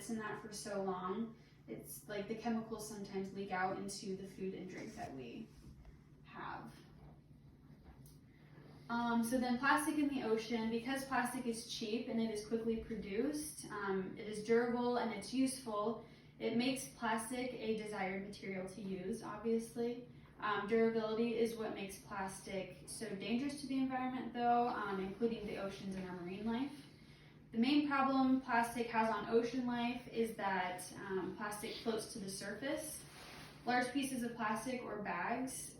in that for so long, it's like the chemicals sometimes leak out into the food and drink that we have. So then plastic in the ocean, because plastic is cheap and it is quickly produced, it is durable and it's useful, it makes plastic a desired material to use, obviously. Durability is what makes plastic so dangerous to the environment though, including the oceans and our marine life. The main problem plastic has on ocean life is that plastic floats to the surface. Large pieces of plastic or bags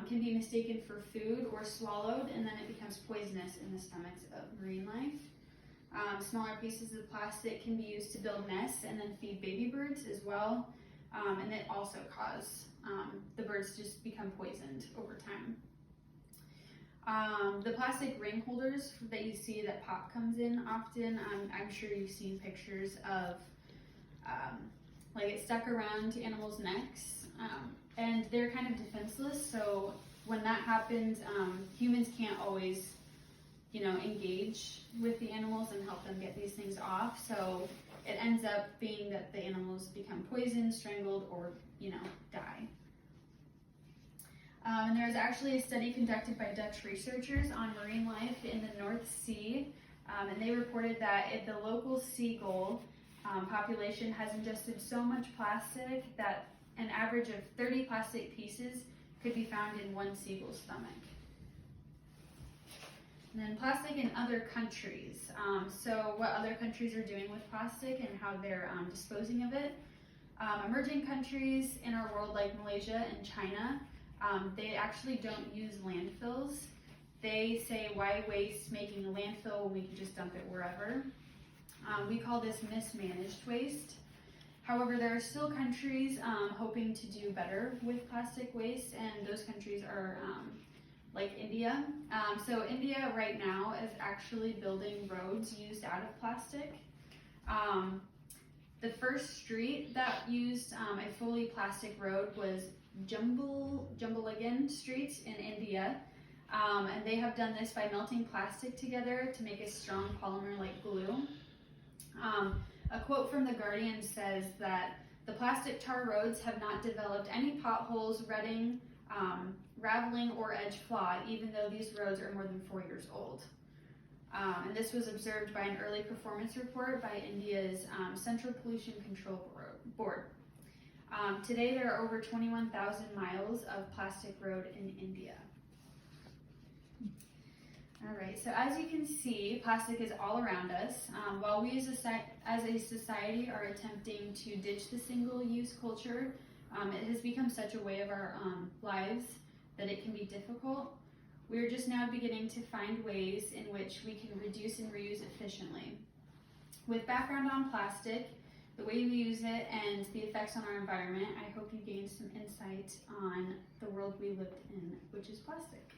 can be mistaken for food or swallowed, and then it becomes poisonous in the stomachs of marine life. Smaller pieces of plastic can be used to build nests and then feed baby birds as well, and it also causes the birds to just become poisoned over time. The plastic ring holders that you see that pop comes in often, I'm sure you've seen pictures of like it's stuck around animals' necks, and they're kind of defenseless, so when that happens, humans can't always, engage with the animals and help them get these things off, so it ends up being that the animals become poisoned, strangled, or, die. And there was actually a study conducted by Dutch researchers on marine life in the North Sea, and they reported that if the local seagull population has ingested so much plastic that an average of 30 plastic pieces could be found in one seagull's stomach. And then plastic in other countries. So what other countries are doing with plastic and how they're disposing of it. Emerging countries in our world like Malaysia and China, they actually don't use landfills. They say, why waste making a landfill when we can just dump it wherever? We call this mismanaged waste. However, there are still countries hoping to do better with plastic waste, and those countries are like India. So India right now is actually building roads used out of plastic. The first street that used a fully plastic road was Jumbalagan Street in India. And they have done this by melting plastic together to make a strong polymer like glue. A quote from The Guardian says that the plastic tar roads have not developed any potholes, rutting, raveling, or edge flaw, even though these roads are more than 4 years old. And this was observed by an early performance report by India's Central Pollution Control Board. Today there are over 21,000 miles of plastic road in India. All right, so as you can see, plastic is all around us. While we as a society are attempting to ditch the single-use culture, it has become such a way of our lives that it can be difficult. We are just now beginning to find ways in which we can reduce and reuse efficiently. With background on plastic, the way we use it, and the effects on our environment, I hope you gained some insight on the world we live in, which is plastic.